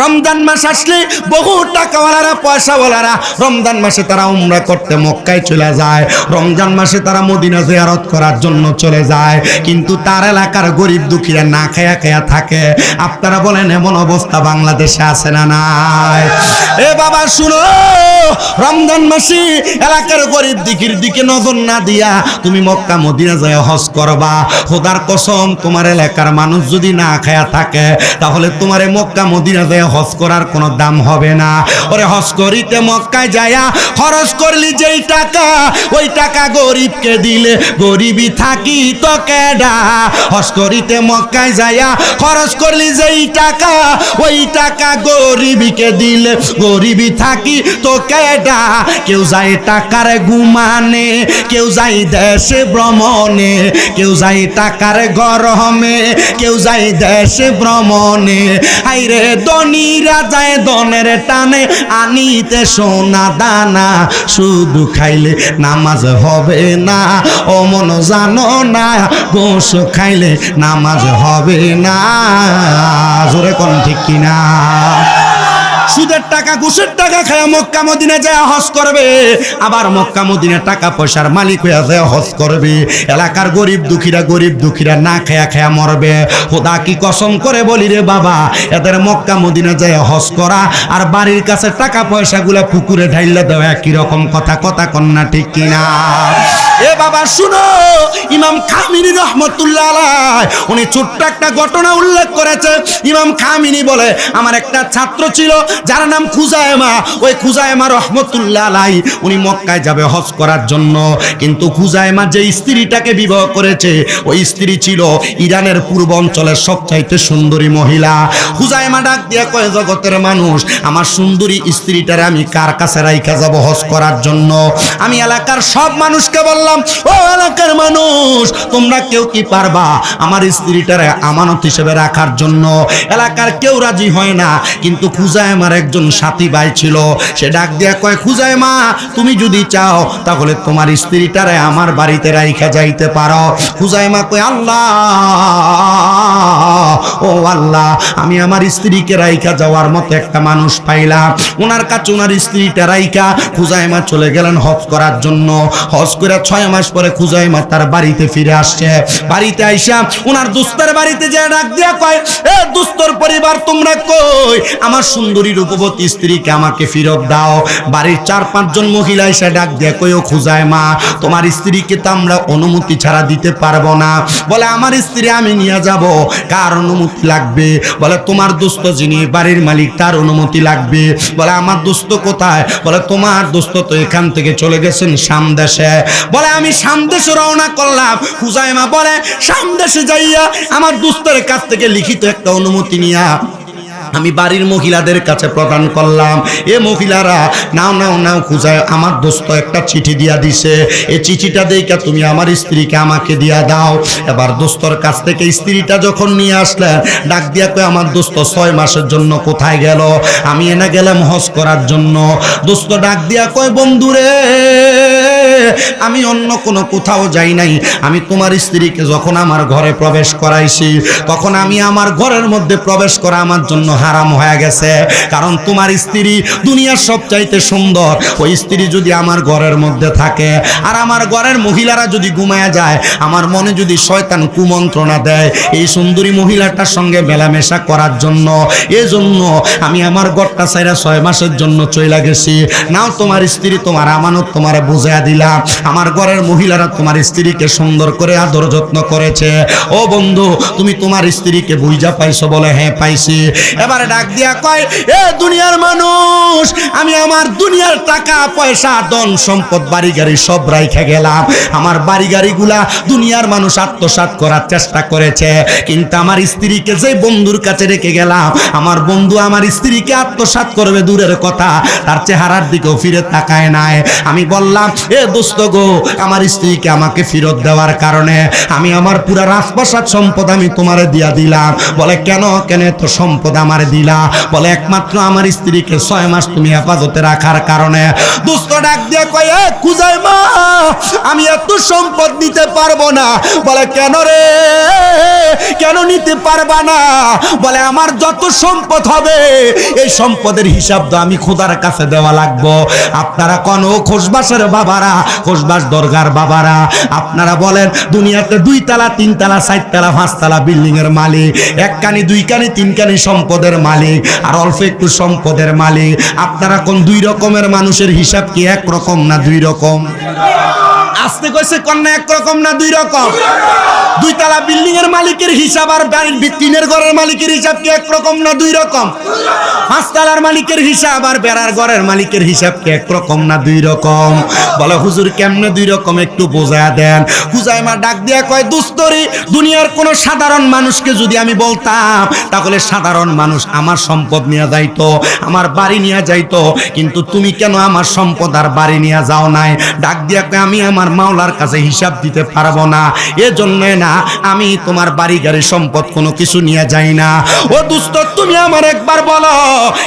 রমজান মাস আসলে বহু টাকাওয়ালারা পয়সাওয়ালারা রমজান মাসে তারা উমরা করতে মক্কায় চলে যায়, রমজান মাসে তারা মদিনা জিয়ারত করার জন্য চলে যায়, কিন্তু তার এলাকার গরিব দুঃখীরা না খায়া খায়া থাকে। আপনারা বলেন এমন অবস্থা বাংলাদেশে আছে না নাই? এ বাবা শুনো, রমজান মাসে এলাকার গরিব দুঃখীর দিকে নজর না দিয়া তুমি মক্কা মদিনা যায় হজ করবা, খোদার কসম তোমার এলাকার মানুষ যদি না খায়া থাকে তাহলে তোমার মক্কা মদিনা যায় হজ করার কোনো দাম হবে না। ওরে হজ করিতে মক্কায় যায়া খরচ করলি যেই টাকা, ওই টাকা গরিবকে দিলে গরিবই থাকি তো কেডা। হজ করিতে মক্কায় যায়া খরচ করলি যেই টাকা, ওই টাকা গরিবকে দিলে গরিবই থাকি তো কেডা। কেউ যায় টাকার গুমানে, কেউ যায় দেশে ভ্রমণে, কেউ যায় টাকার গরমে, কেউ যায় দেশে ভ্রমণে। হাইরে ধনীরা যায় ধনের টানে আনিতে সোনা দানা, শুধু খাইলে নামাজ হবে না ও মন জানো না, গোশ খাইলে নামাজ হবে না। জোরে কোন ঠিক কিনা? সুদের টাকা ঘুষের টাকা খায় মক্কা মদিনা যায় হজ করবে, আবার মক্কা মদিনা টাকা পয়সার মালিক হয়ে যায় হজ করবে। এলাকার গরিব দুঃখীরা না খায়া খায়া মরবে। খোদা কি কসম করে বলি রে বাবা, এদের মক্কা মদিনা যায় হজ করা আর বাড়ির কাছে টাকা পয়সাগুলা পুকুরে ঢাইলে দেওয়া একই রকম কথা কন্যা ঠিক কিনা? এ বাবা শুনো, ইমাম খামিনি রহমতুল্লাহ আলাইহি উনি ছোট্ট একটা ঘটনা উল্লেখ করেছে। ইমাম খামিনি বলে, আমার একটা ছাত্র ছিল যার নাম খুজায়মা। ওই খুজায়মা রহমতুল্লাহ আলাইহি উনি মক্কায় যাবে হজ করার জন্য, কিন্তু খুজায়মা যে স্ত্রীটাকে বিবাহ করেছে ওই স্ত্রী ছিল ইরানের পূর্ব অঞ্চলের সবচাইতে সুন্দরী মহিলা। খুজায়মা ডাক দিয়া কয়, জগতের মানুষ, আমার সুন্দরী স্ত্রীটারে আমি কার কাছে রাইখা যাব হজ করার জন্য? আমি এলাকার সব মানুষকে বললাম, ও এলাকার মানুষ, তোমরা কেউ কি পারবা আমার স্ত্রীটারে আমানত হিসেবে রাখার জন্য? এলাকার কেউ রাজি হয় না, কিন্তু খুজায়মার একজন সাথী ভাই ছিল, সে ডাক দিয়া কয়, খুজায়মা তুমি যদি চাও তাহলে তোমার স্ত্রীটারে আমার বাড়িতে রাইখা যাইতে পারো। খুজায়মা কয়, আল্লাহ ও আল্লাহ, আমি আমার স্ত্রীকে রাইখা যাওয়ার মতো একটা মানুষ পাইলাম। ওনার কাছে ওনার স্ত্রীটা রাইখা খুজায়মা চলে গেলেন হজ করার জন্য। হজ করে 6 মাস পরে খুজায়মা তার বাড়িতে ফিরে আসছে। বাড়িতে আইসা ওনার দোস্তের বাড়িতে যে ডাক দিয়া কয়, এ দোস্তর পরিবার তোমরা কই? আমার সুন্দরী রূপবতী স্ত্রীকে আমাকে ফেরত দাও। বাড়ির 4-5 জন মহিলা এসে ডাক দিয়া কয়, ও খুজায়মা, তোমার স্ত্রীকে তো আমরা অনুমতি ছাড়া দিতে পারবো না। বলে, আমার স্ত্রী আমি নিয়ে যাব। কার অনুমতি লাগবে? বলে, তোমার দোস্ত যিনি বাড়ির মালিক তার অনুমতি লাগবে। বলে, আমার দোস্ত কোথায়? বলে, তোমার দোস্ত তো এখান থেকে চলে গেছেন সামদেশে। বলে, আমি সামদেশে রওনা করলাম। খুজায়মা বলে, সামদেশে যাইয়া আমার দোস্তের কাছ থেকে লিখিত একটা অনুমতি নিয়া আমি বাড়ির মহিলাদের কাছে প্রদান করলাম। এ মহিলারা নাও নাও নাও, খুঁজায় আমার দোস্ত একটা চিঠি দিয়া দিছে, এই চিঠিটা দেখা তুমি আমার স্ত্রীকে আমাকে দিয়া দাও। এবার দোস্তর কাছ থেকে স্ত্রীটা যখন নিয়ে আসলেন, ডাক দিয়া কয়, আমার দোস্ত 6 মাসের জন্য কোথায় গেল? আমি এনে গেলাম হজ করার জন্য। দোস্ত ডাক দিয়া কয়, বন্ধুরে, আমি অন্য কোনো কোথাও যাই নাই। আমি তোমার স্ত্রীকে যখন আমার ঘরে প্রবেশ করাইছি, তখন আমি আমার ঘরের মধ্যে প্রবেশ করা আমার জন্য হারাম হয়ে গেছে। কারণ তোমার স্ত্রী দুনিয়ার সবচাইতে সুন্দর। ওই স্ত্রী যদি আমার ঘরের মধ্যে থাকে আর আমার ঘরের মহিলারা যদি ঘুমায় যায়, আমার মনে যদি শয়তান কুমন্ত্রণা দেয় এই সুন্দরী মহিলাটার সঙ্গে মেলামেশা করার জন্য, এজন্য আমি আমার ঘরটা ছাইরা 6 মাসের জন্য চইলা গেছি। নাও তোমার স্ত্রী, তোমার আমানত তোমারে বুঝাইয়া দিলাম। আমার ঘরের মহিলারা তোমার স্ত্রীকে সুন্দর করে আদর যত্ন করেছে। ও বন্ধু, তুমি তোমার স্ত্রীকে বুঝা পাইছো? বলে, হ্যাঁ পাইছি। এবারে ডাক দিয়া কয়, এ দুনিয়ার মানুষ, আমি আমার দুনিয়ার টাকা পয়সা ধন সম্পদ বাড়ি গাড়ি সব রাইখা গেলাম। আমার বাড়ি গাড়িগুলা দুনিয়ার মানুষ আত্মসাৎ করার চেষ্টা করেছে, কিন্তু আমার স্ত্রীকে যে বন্ধুর কাছে রেখে গেলাম, আমার বন্ধু আমার স্ত্রীকে আত্মসাৎ করবে দূরের কথা, তার চেহারার দিকেও ফিরে তাকায় নাই। আমি বললাম, এ দোস্ত গো, আমার স্ত্রীকে আমাকে ফেরত দেওয়ার কারণে আমি আমার পুরা রাজপ্রাসাদ সম্পদ আমি তোমারে দিয়া দিলাম। বলে, কেন কেন? তো সম্পদ আমার আমার দিলা? বলে একমাত্র আমার স্ত্রীকে 6 মাস তুমি হেফাজতে রাখার কারণে। দোস্ত ডাক দিয়ে কয়, এ খুজাইমা, আমি এত সম্পদ নিতে পারবো না। বলে কেন রে, কেন নিতে পারবা না? বলে আমার যত সম্পদ হবে এই সম্পদের হিসাব তো আমি খোদার কাছে দেওয়া লাগবো। আপনারা কোন খোসবাসের বাবারা, খোসবাস দরগার বাবারা, আপনারা বলেন দুনিয়াতে 2 তলা 3 তলা 4 তলা 5 তলা বিল্ডিং এর মালিক, 1 কানি 2 কানি 3 কানি সম্পদের মালিক, আর অল্প একটু সম্পদের মালিক। আপনারা কোন 2 রকমের মানুষের হিসাব কি এক রকম না 2 রকম? আসতে কইছে কন্যা এক রকম না 2 রকম? 2 তলা বিল্ডিং এর মালিকের হিসাব আর বাড়ির টিনের ঘরের মালিকের হিসাব কি এক রকম না 2 রকম? 5 তলার মালিকের হিসাব আর বেড়ার ঘরের মালিকের হিসাব কি এক রকম না 2 রকম? বলে হুজুর কেমনে 2 রকম একটু বোঝায়া দেন। হুজাইমা ডাক দিয়া কয়, দোস্তরি দুনিয়ার কোন সাধারণ মানুষকে যদি আমি বলতাম তাহলে সাধারণ মানুষ আমার সম্পদ নিয়ে যাইতো, আমার বাড়ি নিয়ে যাইতো, কিন্তু তুমি কেন আমার সম্পদ আর বাড়ি নিয়ে যাও নাই? ডাক দিয়া কয়, আমি আমার মাওলার কাছে হিসাব দিতে পারবো না, এজন্য না আমি তোমার বাড়ি গাড়ি সম্পদ কোনো কিছু নিয়ে যাই না। ও দোস্ত তুমি আমার একবার বলো,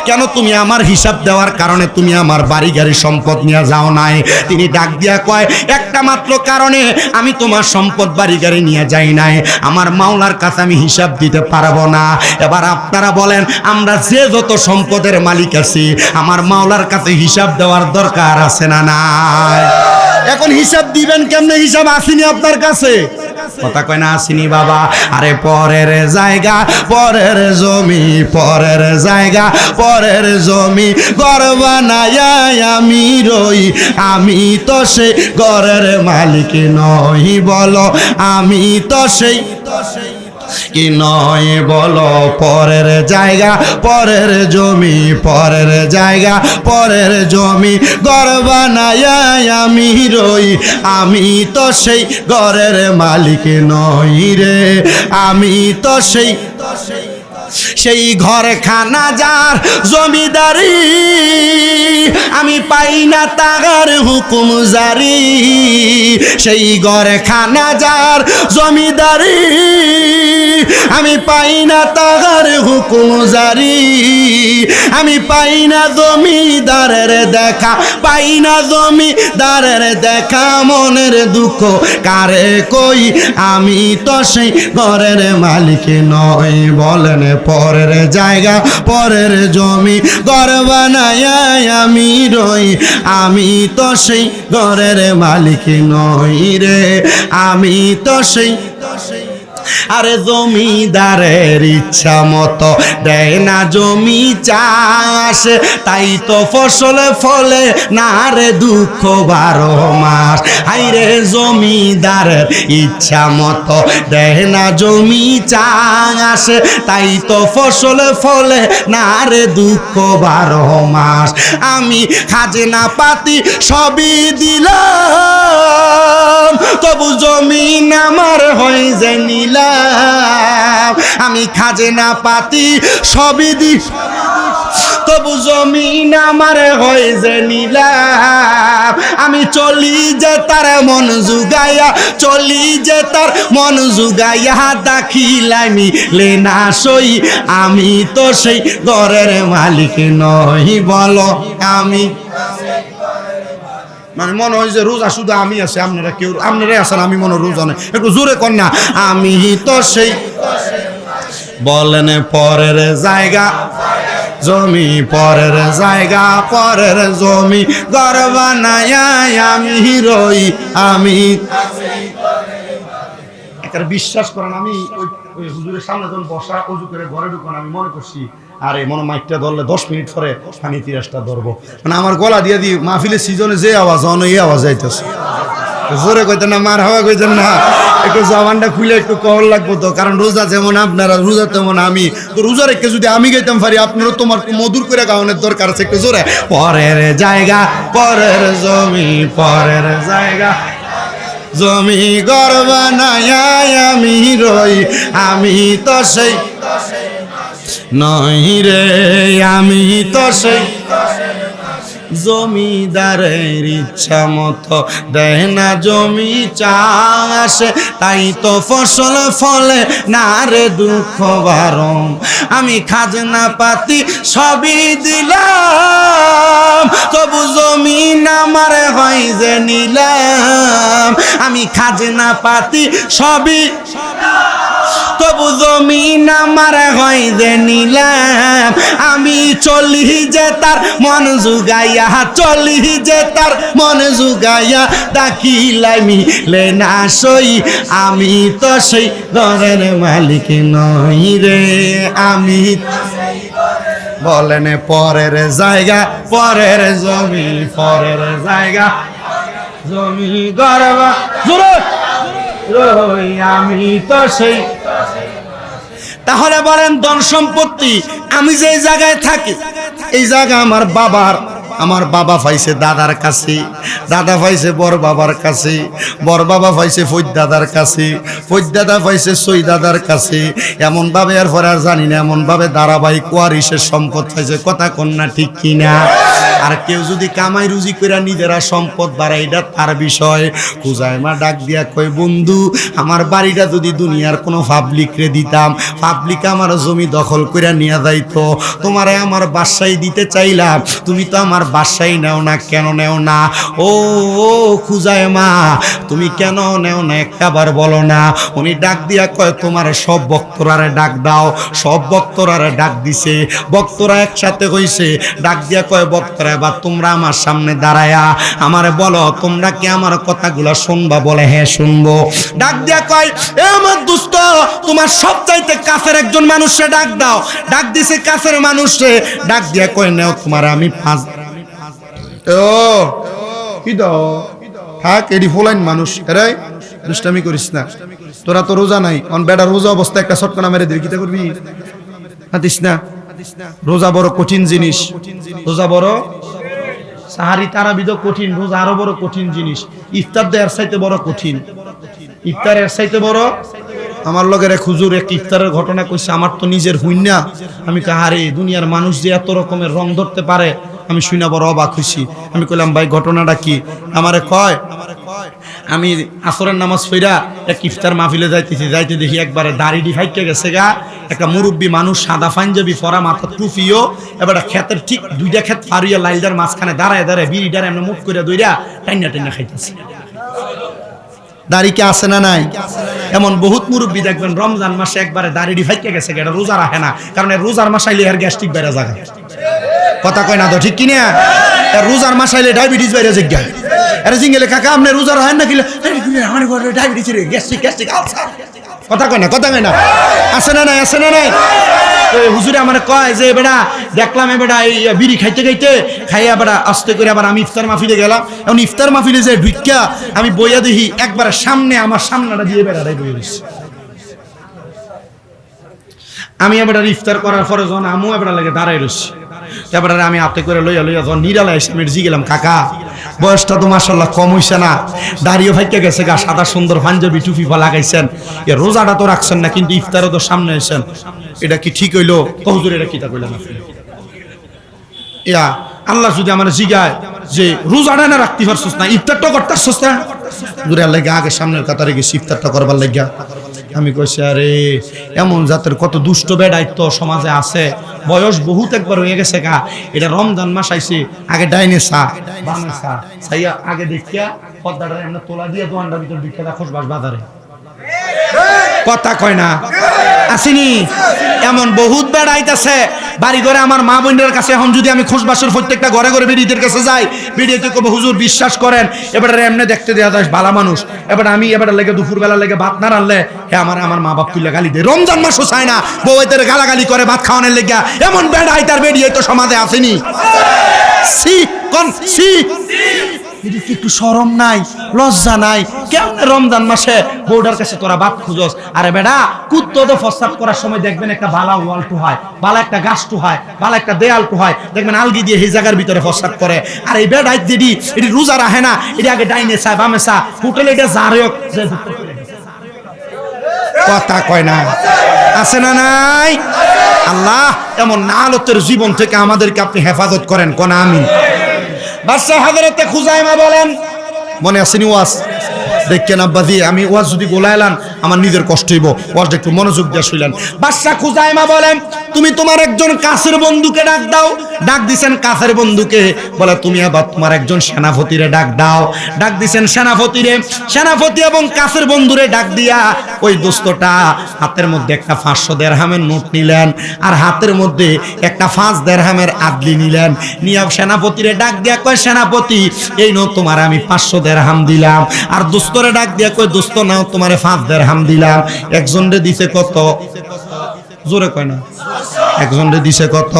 কেন তুমি আমার হিসাব দেওয়ার কারণে তুমি আমার বাড়ি গাড়ি সম্পদ নিয়ে যাও নাই? তিনি ডাক দিয়া কয়, একটা মাত্র কারণে আমি তোমার সম্পদ বাড়ি গাড়ি নিয়ে যাই নাই, আমার মাওলার কাছে আমি হিসাব দিতে পারবো না। এবার আপনারা বলেন, আমরা যে যত সম্পদের মালিক আছি আমার মাওলার কাছে হিসাব দেওয়ার দরকার আছে না নাই? এখন হিসাব দিবেন কেমনে? হিসাব আসেনি আপনার কাছে? কথা কয় না আসেনি বাবা। আরে পরের জায়গা পরের জমি, পরের জায়গা পরের জমি, ঘর বানায়া আমি রই, আমি তো সেই ঘরের মালিক নই। বলো আমি তো সেই কি নয়? বলো পরের জায়গা পরের জমি, পরের জায়গা পরের জমি, ঘর বানায়া আমি রই, আমি তো সেই ঘরের মালিক নই রে, আমি তো সেই ঘরখানা যার জমিদারি, আমি পাই না তাগার হুকুম জারি। সেই ঘরখানা যার জমিদারি, আমি পাই না তাগার হুকুম জারি। আমি পাই না জমিদারের দেখা, পাই না জমিদারের দেখা, মনের দুঃখ কারে কই, আমি তো সেই ঘরের মালিক নই। বলেন পরের জায়গা পরের জমি, ঘর বানায়া আমি রই, আমি তো সেই ঘরের মালিক নই রে, আমি তো সেই। আরে জমিদারের ইচ্ছা মতো দেয় না জমি চাষ, তাই তো ফসল ফলে না রে দুঃখ 12 মাস। হাইরে জমিদারের ইচ্ছা মতো দেয় না জমি চাষ, তাই তো ফসল ফলে না রে দুঃখ 12 মাস। আমি খাজনা পাতি সবই দিলাম, তবু জমিন আমার হয়ে যায় নীলাম। আমি খাজনা পাতি সবই দি, তবু জমিন আমার হয়ে যে নীলাম। আমি চলি যে তার মন জুগাইয়া, চলি যে তার মন জুগাইয়া, দাখিলামি লেনা সই, আমি তো সেই ঘরের মালিক নই। বলো আমি, মানে মনে হয় যে রোজা শুধু আমি আছি, আপনারা কেউ আপনারাই আছেন, আমি মনে রোজা নেই। একটু জোরে কর না, আমি তো সেই। বলেন পরের জায়গা জমি, পরের জায়গা পরের জমি, ঘর বানায়া আমি রই, আমি। একটা বিশ্বাস করেন, আমি ওই হুজুরের সামনে যখন বসা অজু করে ঘরে ঢুকান, আমি মনে করছি আরে মনে মাইকটা ধরলে 10 মিনিট পরে পানি 30টা ধরবো, মানে আমার গলা দিয়ে দিই মাহফিলের সিজনে যে আওয়াজ হয় এই আওয়াজ যাইতেছে। জোরে কইতেন না, মার হাওয়া কইতেন না, একটু জবানটা খুলে একটু কল লাগবো তো, কারণ রোজা যেমন আপনারা, রোজা তেমন আমি, তো রোজা রেখে যদি আমি গাইতাম পারি, আপনারও তোমার মধুর করে গাওয়ানোর দরকার আছে একটু জোরে। পরের জায়গা পরের জমি, পরের জায়গা জমি, ঘর বানায়া আমি রই, আমি তো সেই নই রে, আমি তো সেই জমিদারের ইচ্ছা মতো দেয় না জমি চাষ, তাই তো ফসল ফলে না রে দুঃখ বারণ। আমি খাজনা পাতি সবই দিলাম, তবু জমিন আমার হয় যে নিলাম। আমি খাজনা পাতি সবই, তবু জমিন আমার হয় যে নিলাম। আমি চলি যে তার মন জুগাইয়া, চলি যে তার মন জুগাইয়া, দাখিলাই মিলে না সই, আমি তো সেই ঘরের মালিক নই রে। আমি বলেন পরের জায়গা, পরের জমি, পরের জায়গা জমি গর্বা জোরে রই, আমি তো সেই। তাহলে বলেন ধন সম্পত্তি, আমি যে জায়গায় থাকি এই জায়গা আমার বাবার, আমার বাবা পাইছে দাদার কাছে, দাদা পাইছে বড় বাবার কাছে, বড় বাবা পাইছে ফৈদ দাদার কাছে, ফৈদ দাদা পাইছে সই দাদার কাছে। এমন ভাবে আর পরে আর জানি না, এমন ভাবে ধারাবাহিক ওয়ারিশের সম্পদ পাইছে। কথা কন্যা ঠিক কিনা? আর কেউ যদি কামাই রুজি করে নিজেরা সম্পদ বাড়ায়, এটা তার বিষয়। খুজাইমা ডাক দিয়া কয়, বন্ধু আমার বাড়িটা যদি দুনিয়ার কোনো পাবলিকরে দিতাম, পাবলিক আমার জমি দখল করে নিয়ে যাইতো, তোমারে আমার বাসায় দিতে চাইলাম, তুমি তো আমার বাসায় নেও না, কেন নেও না? ও খুজাইমা তুমি কেন নেও না একটাবার বলো না। উনি ডাক দিয়া কয়, তোমার সব বক্তরারে ডাক দাও। সব বক্তরারে ডাক দিছে, বক্তরা একসাথে হইছে। ডাক দিয়া কয়, বক্তরা এবার তোমরা আমার সামনে দাঁড়ায়া আমারে বলো, তোমরা কি আমার কথাগুলো শুনবা? বলে হ্যাঁ শুনবো। ডাক দিয়া কয়, এ আমার দোস্ত, তোমার সব চাইতে কাছের একজন মানুষে ডাক দাও। ডাক দিছে কাছের মানুষে, ডাক দিয়া কয়, নেও তোমার আমি 5। ও কি দাও থাক, এডি ফোলাইন মানুষ, এরে দুষ্টামি করিস না। তোরা তো রোজা নাই, অন বেটা রোজা অবস্থা একটা শটকানা মেরে দিবি, কিতা করবি? হাতিস না। রোজা বড় কঠিন জিনিস, রোজা বড়, সাহারি তারাবিদ কঠিন, রোজা আরো বড় কঠিন জিনিস। ইফতার দেয়ার চাইতে বড় কঠিন, ইফতারের চাইতে বড়। আমার লগের এক হুজুর এক ইফতারের ঘটনা কইছে, আমার তো নিজের হইন না। আমি কাহারে দুনিয়ার মানুষ যে এত রকমের রং ধরতে পারে, আমি শুনে বড় অবাক হইছি। আমি কইলাম, ভাই ঘটনাটা কি? আমারে কয়, আমি আসরের নামাজ পড়া এক ইফতার মাহফিলে যাইতেছি, যাইতে দেখি একবারে দাড়ি ফাইকে গেছে গা, একটা মুরব্বী মানুষ সাদা পাঞ্জাবি পরা, মাথা টুপিও, এবার ক্ষেতের ঠিক দুইটা ক্ষেত পারিয়া লাইলদার মাঝখানে দাঁড়ায় দাঁড়ায় বিড়িটার এমনি মুখ করে দইরা টাইনা টাইনা খাইতেছে। দাড়ি কি আছে না নাই? এমন বহুত মুরব্বী দেখবেন রমজান মাসে একবারে দাড়ি ফাইকে গেছে, এটা রোজা রাখে না, কারণ রোজার মাসাইলে এর গ্যাস্ট্রিক বেড়ে জায়গা। কথা কয় না তো ঠিক কিনা? রোজার মাসাইলে ডায়াবেটিস বেড়ে জিজ্ঞা। আরে জিঙ্গেলে কাকা আপনি রোজা রাখেন না? কিলে আমার ডায়াবেটিস রে, গ্যাস্ট্রিক গ্যাস্ট্রিক আলসার। কথা কয় না, কথা কয় না? আছে না নাই? আছে না নাই? হুজুরে আমার কয় যে বেটা দেখলাম বেটা এই বিড়ি খাইতে খাইতে খাইয়া বেটা আস্তে করে আবার আমি ইফতার মাহফিলে গেলাম। এখন ইফতার মাহফিলে যে ঢুইকা আমি বইয়া দেখি একবার সামনে, আমার সামনাটা দিয়ে বেড়াটাই বইয়া দিচ্ছি। আমি এবার ইফতার করার পরে যখন আমু এবার লাগে দাঁড়াই রয়েছি, এবার আমি হাতে করে লইয়া লইয়া যখন নিরালা এসে আমি জি গেলাম, কাকা বয়সটা তো মাশাআল্লাহ কম হইছে না, দাড়িও ফাইকে গেছে গা, সাদা সুন্দর পাঞ্জাবি টুপি লাগাইছেন, এ রোজাটা তো রাখছেন না, কিন্তু ইফতারও তো সামনে এসেছেন, এটা কি ঠিক হইলো? হুজুর এটা কিতা কইলেন আপনি? ইয়া আল্লাহ যদি আমার জিগায় যে রোজাটা না রাখতে পারছস না, ইফতারটা করতে পারছস না, দূরে লাগে আগে সামনের কাতারে গেছি ইফতারটা করবার লাগিয়া। আমি কইছি আরে এমন জাতের কত দুষ্ট বেড়াইত সমাজে আছে, বয়স বহুত একবার হয়ে গেছে গা, এটা রমজান মাস আইছে, আগে ডাইনে চা বামে চা সাইয়া আগে দেখিয়া পদ্মাটা এমনি তোলা দিয়ে দোয়ানটার ভিতর ঢুকে রাখোস বাস বাজারে। কথা কয় না? আসিনি এমন বহুত বেড়াইতেছে বাড়ি ঘরে। আমার মা বোনদের কাছে এখন যদি আমি খোঁজবাসের প্রত্যেকটা ঘরে ঘরে বিড়িদের কাছে যাই, বিড়িতে কবে হুজুর বিশ্বাস করেন এবার এমনি দেখতে দেওয়া যায় ভালো মানুষ, এবার আমি এবার লেগে দুপুরবেলা লেগে ভাত না রানলে হ্যাঁ আমার মা বাপ তুলে গালি দেয়। রমজান মাসও চায় না, বউদের গালাগালি করে ভাত খাওয়ানোর লেগে। এমন বেড়াই তার বেড়িয়ে তো সমাজে আসেনি। সি কোন সি একটু শরম নাই, লজ্জা নাই? কেমন রমজান মাসে বউডার কাছে তোরা বাপ খুঁজস? আরে বেটা কুত্তো তো প্রস্রাব করার সময় দেখবেন একটা বালা ওয়াল টু হয়, বালা একটা গাছ টু হয়, বালা একটা দেয়াল টু হয়, দেখবেন আলগি দিয়ে এই জায়গার ভিতরে প্রস্রাব করে। আর এই বেড়াই দিদি এটি রোজা রাখে না, এটি আগে ডাইনে চায় বামে চা, হোটেলে এটা যার হোক। কথা কয় না? আছে না নাই? আল্লাহ এমন নালতের জীবন থেকে আমাদেরকে আপনি হেফাজত করেন, কোন আমিন। বাদশাহ হযরতে খুজাইমা বলেন, মনে আসেনি ওয়াজ দেখেন আব্বাজি, আমি ওয়াজ যদি গোলাইলাম আমার নিজের কষ্ট হইব, ওয়াজটা একটু মনোযোগ দিয়ে শুনলেন। বাদশাহ খুজাইমা বলেন, তুমি তোমার একজন কাছের বন্ধুকে ডাক দাও। ডাক দিছেন কাছের বন্ধুকে, বলে তুমি আবার তোমার একজন সেনাপতিরে ডাক দাও। ডাক দিছেন সেনাপতিরে, সেনাপতি এবং কাছের বন্ধুরে ডাক দিয়া ওই দোস্তটা হাতের মধ্যে একটা 500 দিরহামের নোট নিলেন, আর হাতের মধ্যে একটা 5 দিরহামের আদলি নিলেন। নিয়ে সেনাপতিরে ডাক দিয়া কয়, সেনাপতি এই নো তোমার আমি 500 দিরহাম দিলাম। আর দোস্তরে ডাক দিয়া কয়, দোস্ত নাও তোমারে 5 দিরহাম দিলাম। একজনরে দিছে কত? জোরে কয় না। একজনরে দিছে কত?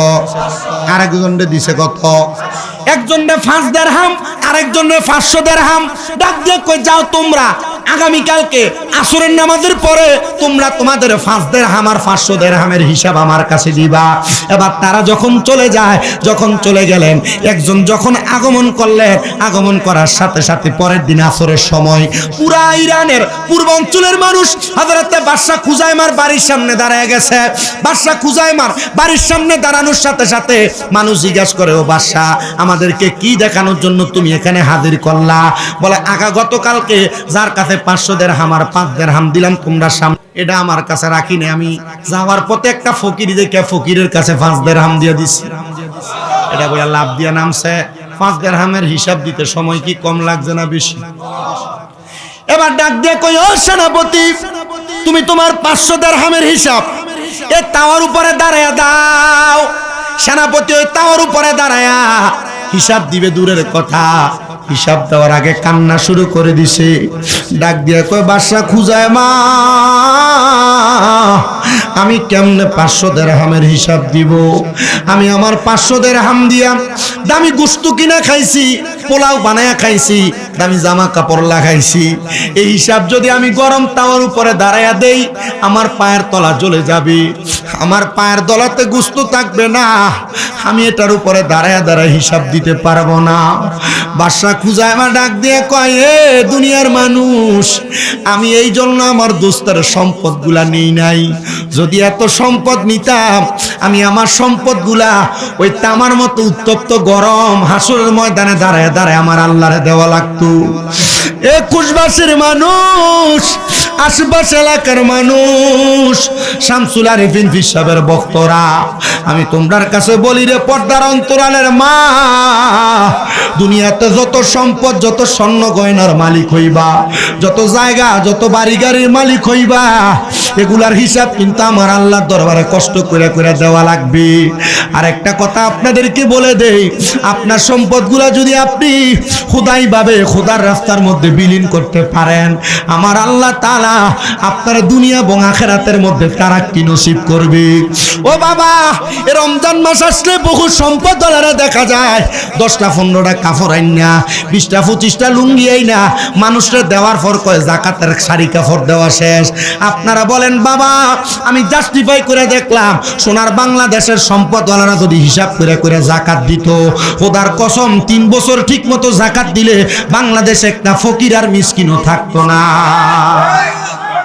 আর একজনরে দিছে কত? একজনরে 5 দিরহাম, আরেকজনরে 500 দিরহাম। ডাক দিয়ে কই, যাও তোমরা আগামীকালকে আসরের নামাজের পরে তোমরা তোমাদের 5 দিরহাম আর 500 দিরহামের হিসাব আমার কাছে দিবা। এবার তারা যখন চলে যায়, যখন চলে গেলেন, একজন যখন আগমন করলেন, আগমন করার সাথে সাথে পরের দিন আসরের সময় পুরা ইরানের পূর্বাঞ্চলের মানুষ হযরতে বাদশাহ খুজাইমার বাড়ির সামনে দাঁড়ায় গেছে। বাদশাহ খুজাইমার বাড়ির সামনে দাঁড়ানোর সাথে সাথে মানুষ জিজ্ঞাসা করে, ও বাদশাহ আমাদেরকে কি দেখানোর জন্য তুমি এখানে হাজির করলা? বলে, গতকালকে যার কাছে 500 দিরহাম আর 5 দিরহাম দিলাম তোমরা সামনে, এটা আমার কাছে রাখিনি। আমি যাওয়ার পথে একটা ফকির দেখে ফকিরের কাছে 5 দিরহাম দিয়ে দিছি। এটা বলে লাভ দিয়া নামছে। 5 দিরহামের হিসাব দিতে সময় কি কম লাগছে না বেশি? এবার ডাক দিয়ে কই, ও সেনাপতি তুমি তোমার 500 দিরহামের হিসাব এ তাওয়ার উপরে দাঁড়ায়া দাও। সেনাপতি ওই তাওয়ার উপরে দাঁড়ায়া হিসাব দিবে দূরের কথা, হিসাব দেওয়ার আগে কান্না শুরু করে দিছে। ডাক দিয়ে কয়, বাদশাহ খুজাইমা আমি কেমনে 500 দিরহামের হিসাব দিব? আমি আমার 500 দিরহাম দিয়া দামি গোশত কিনা খাইছি, পোলাও বানায়া খাইছি, দামি জামা কাপড় লাগাইছি। এই হিসাব যদি আমি গরম তাওয়ার উপরে দাঁড়ায়া দেই, আমার পায়ের তলা জ্বলে যাবে, আমার পায়ের তলাতে গোশত থাকবে না। আমি এটার উপরে দাঁড়ায়া দাঁড়ায় হিসাব দিতে পারবো না। বাদশাহ খুজাইমা ডাক দিয়ে কয়, এ দুনিয়ার মানুষ, আমি এই জন্য আমার দোস্তের সম্পদগুলা নেই নাই। যদি এত সম্পদ নিতাম, আমি আমার সম্পদগুলা ওই তামার মতো উত্তপ্ত গরম হাসরের ময়দানে দাঁড়ায় দাঁড়ায় আমার আল্লাহরে দেওয়া লাগতো। 21 বাসের মানুষ, আশপাশ এলাকার মানুষ, শামসুল আরিফিন ফির সাহেবের বক্তরা, আমি তোমার কাছে বলি রে পর্দার অন্তরালের মা, দুনিয়াতে যত সম্পদ, যত স্বর্ণ গয়নার মালিক হইবা, যত জায়গা, যত বাড়ি গাড়ির মালিক হইবা, এগুলার হিসাব কিন্তু আমার আল্লাহর দরবারে কষ্ট করে করে দেওয়া লাগবে। আর একটা কথা আপনাদেরকে বলে দেই, আপনার সম্পদগুলা যদি আপনি খোদাই ভাবে খোদার রাস্তার মধ্যে বিলীন করতে পারেন, আমার আল্লাহ তাআলা আপনার দুনিয়া এবং আখিরাতের মধ্যে তারাক্কি নসিব করবে। ও বাবা, এই রমজান মাস আসলে বহু সম্পদওয়ালারা দেখা যায় 10টা 15টা কাপড় আইনা, 20টা 25টা লুঙ্গি আইনা মানুষের দেওয়ার পর কয় জাকাতের শাড়ি কাপড় দেওয়া শেষ। আপনারা বলেন বাবা, আমি জাস্টিফাই করে দেখলাম, সোনার বাংলাদেশের সম্পদওয়ালারা যদি হিসাব করে করে জাকাত দিত, খোদার কসম 3 বছর ঠিক মতো জাকাত দিলে বাংলাদেশে একটা ফকির আর মিসকিনও থাকতো না।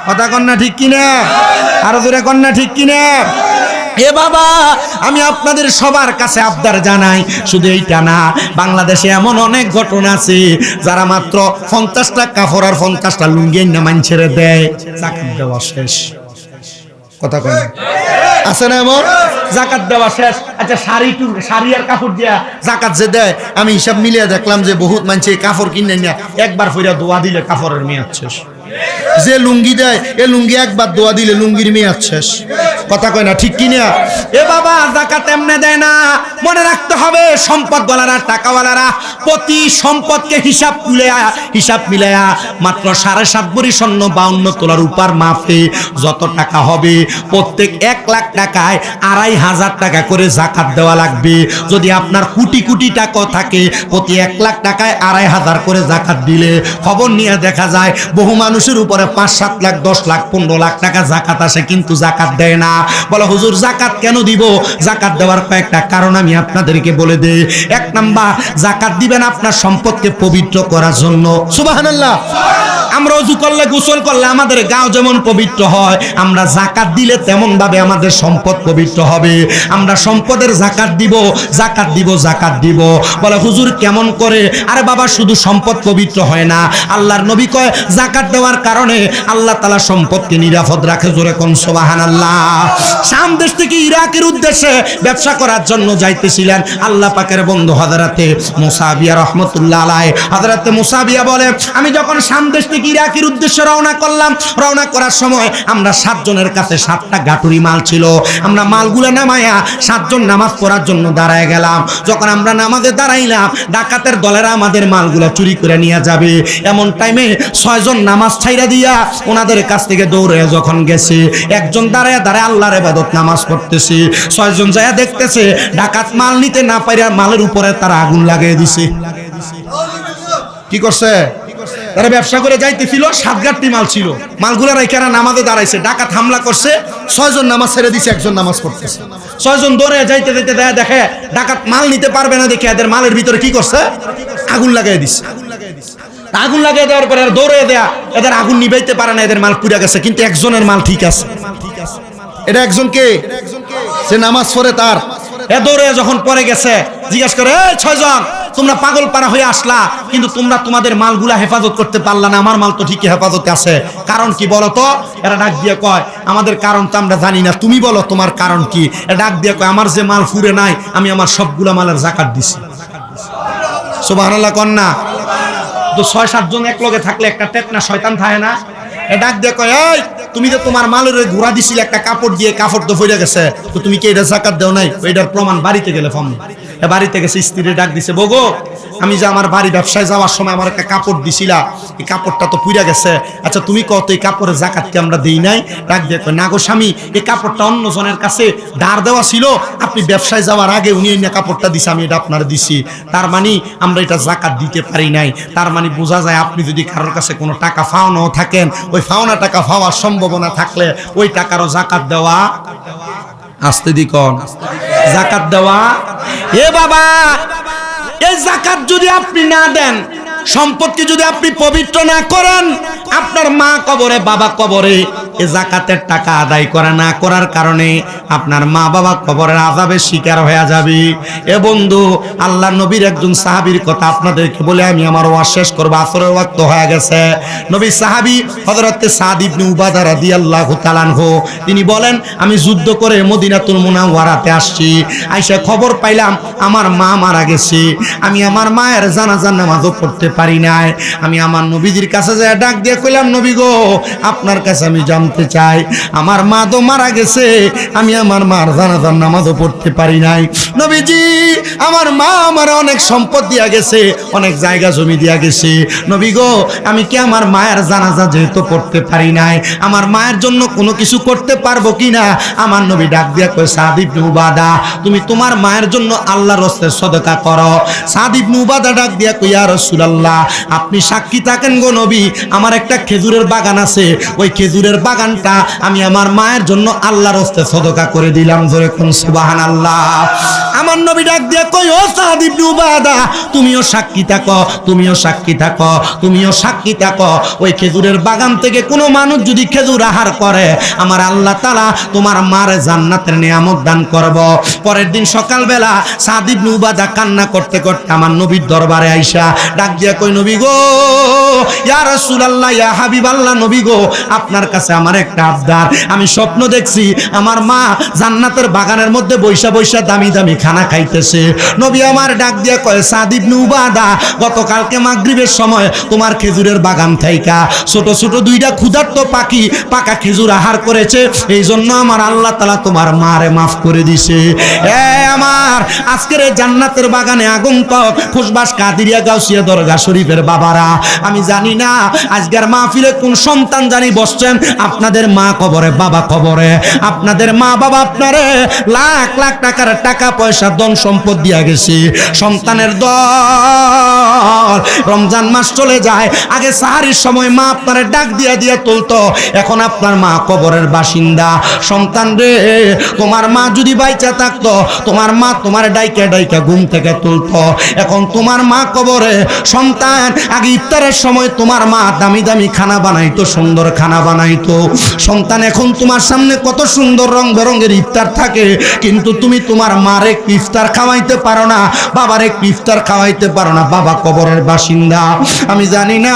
কথা কন না ঠিক কিনা? আরো জোরে কন না ঠিক কিনা? এ বাবা, আমি আপনাদের সবার কাছে আবদার জানাই, শুধু এইটা না, বাংলাদেশে এমন অনেক ঘটনা আছে যারা মাত্র 50টা কাপড় আর 50টা লুঙ্গি না ছেড়ে দেয়, জাকাত দেওয়া শেষ। কথা কয় আছে না এমন? জাকাত দেওয়া শেষ। আচ্ছা, শাড়ি আর কাপড় দিয়া জাকাত যে দেয়, আমি হিসাব মিলিয়ে দেখলাম যে বহুত মানুষ কাপড় কিনে না একবার ফিরা দোয়া দিলে কাপড়ের মেয়াদ শেষ। যে লুঙ্গি দেয়, এ লুঙ্গি একবার দোয়া দিলে লুঙ্গির মেয়াদ শেষ। কথা কয় না ঠিক কিনা? এ বাবা, জাকাত এমনে দেয় না, মনে রাখতে হবে সম্পদওয়ালারা, টাকাওয়ালারা প্রতি সম্পদকে হিসাব মিলায়া মাত্র 7.5 ভরি স্বর্ণ 52 তোলার উপর মাপে যত টাকা হবে, প্রত্যেক 1 লাখ টাকায় 2,500 টাকা করে জাকাত দেওয়া লাগবে। যদি আপনার কোটি কোটি টাকা থাকে, প্রতি 1 লাখ টাকায় 2,500 করে জাকাত দিলে খবর নিয়ে দেখা যায় বহু মানুষের উপরে 5, 7 লাখ, 10 লাখ, 15 লাখ টাকা জাকাত আসে, কিন্তু জাকাত দেয় না। বলে হুজুর জাকাত কেন দিব? জাকাত দেওয়ার কয়েকটা কারণ আমি আপনাদেরকে বলে দেই। 1 নাম্বার, জাকাত দিবেন আপনার সম্পদকে পবিত্র করার জন্য। সুবহানাল্লাহ। আমরা ওযু করলে গোসল করলে আমাদের গাও যেমন পবিত্র হয়, আমরা যাকাত দিলে তেমন ভাবে আমাদের সম্পদ পবিত্র হবে। আমরা সম্পদের যাকাত দিব, যাকাত দিব, যাকাত দিব। বলে হুজুর কেমন করে? আরে বাবা, শুধু সম্পদ পবিত্র হয় না, আল্লাহর নবী কয় যাকাত দেওয়ার কারণে আল্লাহ তাআলা সম্পদকে নিরাপদ রাখে। জোরে কোন সুবহানাল্লাহ। শাম দেশ থেকে ইরাকের উদ্দেশ্যে ব্যবসা করার জন্য যাইতেছিলেন আল্লাহ পাকের বন্ধু হযরতে মুসাবিয়া রাহমাতুল্লাহ আলাইহি। হযরতে মুসাবিয়া বলে, আমি যখন শাম দেশ থেকে ইরাকের উদ্দেশ্যে রওনা করলাম, রওনা করার সময় আমরা 7 জনের কাছে 7টা গাটুরি মাল ছিল। আমরা মালগুলো নামায়া 7 জন নামাজ পড়ার জন্য দাঁড়ায় গেলাম। যখন আমরা নামাজে দাঁড়াইলাম, ডাকাতের দলেরা আমাদের মালগুলো চুরি করে নিয়ে যাবে। এমন টাইমে 6 জন নামাজ ছাইরা দিয়া ওনাদের কাছ থেকে দৌড়ে যখন গেছে, একজন দাঁড়ায় দাঁড়ায় আল্লাহর ইবাদত নামাজ পড়তেছে। 6 জন যায় দেখতেছে ডাকাত মাল নিতে না পাইরা মালের উপরে তারা আগুন লাগিয়ে দিছে। কি করছে? তারা ব্যবসা করে যাইতেছিল, 7 গাঁটটি মাল ছিল। মালগুলা রাইখারা নামাজে দাঁড়াইছে, ডাকাত হামলা করছে। 6 জন নামাজ ছেড়ে দিছে, একজন নামাজ পড়তেছে। 6 জন দৌড়ে যাইতে যাইতে দেখে ডাকাত মাল নিতে পারবে না দেখে এদের মালের ভিতরে কি করছে? আগুন লাগিয়ে দিছে। আগুন লাগিয়ে দেওয়ার পরে দৌড়ে দেয়া, এদের আগুন নিভাইতে পারে না, এদের মাল পুড়ে গেছে। কিন্তু একজনের মাল ঠিক আছে। এটা একজনকে সে নামাজ পড়ে, তার এ দৌড়ে যখন পরে গেছে জিজ্ঞাসা করে, এই 6 জন তোমরা পাগল পারা হয়ে আসলা, কিন্তু তোমরা তোমাদের মালগুলা হেফাজত করতে পারলা না। আমার মাল তো ঠিকই হেফাজতে আছে, কারণ কি বলো তো? এরা ডাক দিয়ে কয়, আমাদের কারণ তো আমরা জানি না, তুমি বলো তোমার কারণ কি? এরা ডাক দিয়ে কয়, আমার যে মাল ফুরে নাই, আমি আমার সবগুলা মালের যাকাত দিছি। সুবহানাল্লাহ কন্যা। তো 6-7 জন এক লগে থাকলে একটা টেকনা শয়তান থাকে না? এ ডাক দিয়ে কয়, এই তুমি যে তোমার মালের ঘোরা দিছিলে একটা কাপড় দিয়ে, কাপড় তো ফইরা গেছে, তো তুমি কি এটা যাকাত দাও নাই? এটার প্রমাণ বাড়িতে গেলে ফর্ম। বাড়িতে গেছে, স্ত্রী ডাক দিছে, বগো আমি যে আমার বাড়ি ব্যবসায় যাওয়ার সময় আমার একটা কাপড় দিছিলা, এই কাপড়টা তো পুড়া গেছে, আচ্ছা তুমি কত এই কাপড়ের যাকাত কি আমরা দেই নাই? ডাক দিয়ে কয়, না গো স্বামী, এই কাপড়টা অন্য জনের কাছে ধার দেওয়া ছিল, আপনি ব্যবসায় যাওয়ার আগে উনি এই কাপড়টা দিছে, আমি এটা আপনার দিছি, তার মানে আমরা এটা যাকাত দিতে পারি নাই। তার মানে বোঝা যায় আপনি যদি কারোর কাছে কোনো টাকা ফাওনাও থাকেন, ওই ফাওনা টাকা পাওয়ার সম্ভাবনা থাকলে ওই টাকারও যাকাত দেওয়া, আস্তে দিকন যাকাত দেওয়া। এ বাবা, এই যাকাত যদি আপনি না দেন, সম্পদকে যদি আপনি পবিত্র না করেন, আপনার মা কবরে বাবা কবরে এই যাকাতের টাকা আদায় করা না করার কারণে আপনার মা বাবা কবরের আযাবের শিকার হয়ে যাবে। এ বন্ধু, আল্লাহ নবীর একজন সাহাবীর কথা আপনাদেরকে বলে আমি আমার ওয়াজ শেষ করব, আসরের ওয়াক্ত হয়ে গেছে। নবী সাহাবী হযরত সাদ ইবনে উবাদা রাদিয়াল্লাহু তাআলা আনহু, তিনি বলেন, আমি যুদ্ধ করে মদিনাতুল মুনাওয়ারাতে আসছি, আইসা খবর পাইলাম আমার মা মারা গেছে। আমি আমার মায়ের জানাজার নামাজও পড়তে পারি নাই। আমি আমার নবীজির কাছে যায় ডাক দিয়ে কইলাম, নবী গো, আপনার কাছে আমি জানতে চাই, আমার মা তো মারা গেছে, আমি আমার মার জানাজার নামাজও পড়তে পারি নাই। নবীজি, আমার মা আমার অনেক সম্পদ দিয়া গেছে, অনেক জায়গা জমি দিয়া গেছে। নবী গো, আমি কি আমার মায়ের জানাজা যেহেতু পড়তে পারি নাই, আমার মায়ের জন্য কোনো কিছু করতে পারবো কিনা? আমার নবী ডাক দিয়া কয়, সাদ ইবনে উবাদা, তুমি তোমার মায়ের জন্য আল্লাহর রাস্তায় সদকা করো। সাদ ইবনে উবাদা ডাক দিয়া কয়, ইয়া রাসূলুল্লাহ, আপনি সাক্ষী থাকেন গো নবী, আমার একটা খেজুরের বাগান আছে, ওই খেজুরের বাগানটা আমি আমার মায়ের জন্য আল্লাহর রাস্তায় সদকা করে দিলাম। জোরে কোন সুবহানাল্লাহ। আমার নবী ডাক দিয়া কই, ও সাদ ইবনে উবাদা, তুমিও সাক্ষী থাকো, তুমিও সাক্ষী থাকো, তুমিও সাক্ষী থাকো। ওই খেজুরের বাগান থেকে কোনো মানুষ যদি খেজুর আহার করে, আমার আল্লাহ তাআলা তোমার মারে জান্নাতের নিয়ামত দান করব। পরের দিন সকালবেলা সাদ ইবনে উবাদা কান্না করতে করতে আমার নবীর দরবারে আইসা ডাক দিয়া কই, নবী গো, ইয়া রাসূলুল্লাহ, ইয়া হাবিবাল্লাহ, নবী গো, আপনার কাছে আমার একটা আবদার। আমি স্বপ্ন দেখছি আমার মা জান্নাতের বাগানের মধ্যে বৈশা বৈশা দামি দামি খানা খাইতেছে। নবী আমার ডাক দিয়া কয়, সাদ ইবনে উবাদা, গতকালকে মাগরিবের সময় তোমার খেজুরের বাগান থাইকা ছোট ছোট 2টা ক্ষুধার্ত পাখি পাকা খেজুর আহার করেছে, এই জন্য আমার আল্লাহ তাআলা তোমার মারে মাফ করে দিছে। আমার আজকের এই জান্নাতের বাগানে আগন্তুক খুশবাস কাদিরিয়া গাউসিয়া দরগা শরীফের বাবারা, আমি জানি না আজকের মাহফিলে কোন সন্তান জানি বসছেন, আপনাদের মা কবরে, বাবা কবরে, আপনাদের মা বাবা আপনারে লাখ লাখ টাকার টাকা পয়সা ধন সম্পদ দিয়া গেছে, সন্তানের দল। রমজান মাস চলে যায়, আগে সাহারির সময় মা আপনারে ডাক দিয়া দিয়া তুলতো, এখন আপনার মা কবরের বাসিন্দা। সন্তান রে, তোমার মা যদি বাইচা থাকতো, তোমার মা তোমার ডাইকা ডাইকা ঘুম থেকে তুলতো, এখন তোমার মা কবরে। সন্তান, আগে ইফতারের সময় তোমার মা দামি দামি খানা বানাইতো, সুন্দর খানা বানাইতো। সন্তান, এখন তোমার সামনে কত সুন্দর রং বেরঙের ইফতার থাকে, কিন্তু তুমি তোমার মারে ইফতার খাওয়াইতে পারো না, বাবারে ইফতার খাওয়াইতে পারো না। বাবা কবরের বাসিন্দা। আমি জানি না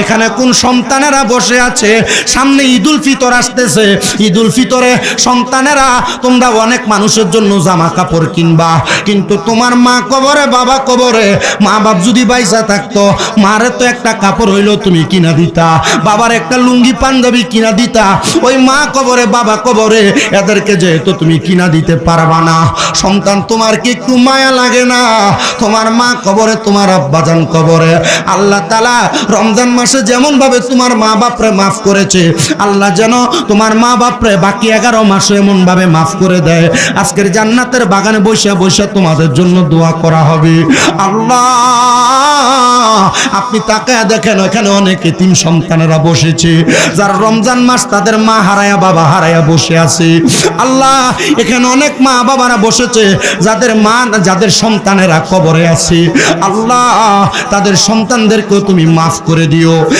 এখানে কোন সন্তানেরা বসে আছে, সামনে ঈদুল ফিতর আসতেছে, ঈদুল ফিতরে সন্তানেরা তোমরা অনেক মানুষের জন্য জামা কাপড় কিনবা, কিন্তু তোমার মা কবরে, বাবা কবরে। মা বাপ যদি বাইসা থাকতো, মারে তো একটা কাপড় হইলো তুমি কিনা দিতা, বাবার একটা লুঙ্গি পাঞ্জাবি কিনা দিতা। ওই মা কবরে, বাবা কবরে, এদেরকে যেহেতু তুমি কিনা দিতে পারবা না, সন্তান তোমার কি একটু মায়া লাগে না? তোমার মা কবরে, তোমার আব্বাজান কবরে। আল্লাহ তাআলা রমজান মাসে যেমন ভাবে তোমার মা বাপরে মাফ করেছে, আল্লাহ যেন তোমার মা বাপরে বাকি 11 মাসে এমন ভাবে মাফ করে দেয়, আজকের জান্নাতের বাগানে বসে বসে তোমাদের জন্য দোয়া করা হবে। আল্লাহ, আপনি তাকায় দেখেন, এখানে অনেক এতিম সন্তানেরা বসেছে, যারা রমজান মাস তাদের মা হারায়া বাবা হারায়া বসে আছে। আল্লাহ, এখানে অনেক মা বাবারা বসেছে যাদের মা, যাদের সন্তানেরা কবরে আছে। আল্লাহ, তাদের সন্তানদেরকেও তুমি মাফ করে দিও।